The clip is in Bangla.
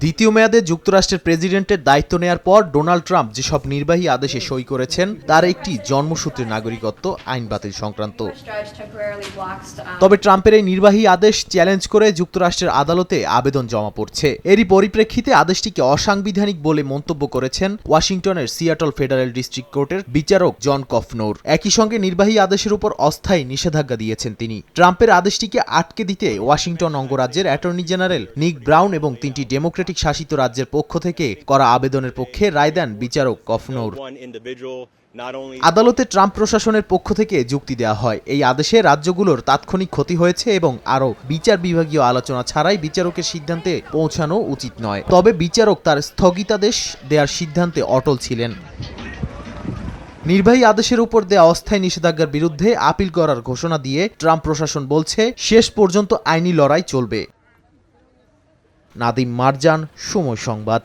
দ্বিতীয় মেয়াদে যুক্তরাষ্ট্রের প্রেসিডেন্টের দায়িত্ব নেয়ার পর ডোনাল্ড ট্রাম্প যেসব নির্বাহী আদেশে সই করেছেন তার একটি জন্মসূত্রে নাগরিকত্ব আইন বাতিল সংক্রান্ত। তবে ট্রাম্পের এই নির্বাহী আদেশ চ্যালেঞ্জ করে যুক্তরাষ্ট্রের আদালতে আবেদন জমা পড়ছে। এরই পরিপ্রেক্ষিতে আদেশটিকে অসাংবিধানিক বলে মন্তব্য করেছেন ওয়াশিংটনের সিয়াটল ফেডারেল ডিস্ট্রিক্ট কোর্টের বিচারক জন কফনোর। একই সঙ্গে নির্বাহী আদেশের উপর অস্থায়ী নিষেধাজ্ঞা দিয়েছেন তিনি। ট্রাম্পের আদেশটিকে আটকে দিতে ওয়াশিংটন অঙ্গরাজ্যের অ্যাটর্নি জেনারেল নিক ব্রাউন এবং 3টি ডেমোক্রেটিক শাসিত রাজ্যের পক্ষ থেকে করা আবেদনের পক্ষে রায় দেন বিচারক কফনোর। আদালতে ট্রাম্প প্রশাসনের পক্ষ থেকে যুক্তি দেওয়া হয়, এই আদেশে রাজ্যগুলোর তাৎক্ষণিক ক্ষতি হয়েছে এবং আরও বিচার বিভাগীয় আলোচনা ছাড়াই বিচারকের সিদ্ধান্তে পৌঁছানো উচিত নয়। তবে বিচারক তার স্থগিতাদেশ দেওয়ার সিদ্ধান্তে অটল ছিলেন। নির্বাহী আদেশের উপর দেয়া অস্থায়ী নিষেধাজ্ঞার বিরুদ্ধে আপিল করার ঘোষণা দিয়ে ট্রাম্প প্রশাসন বলছে শেষ পর্যন্ত আইনি লড়াই চলবে। নাদিম মারজান, সময় সংবাদ।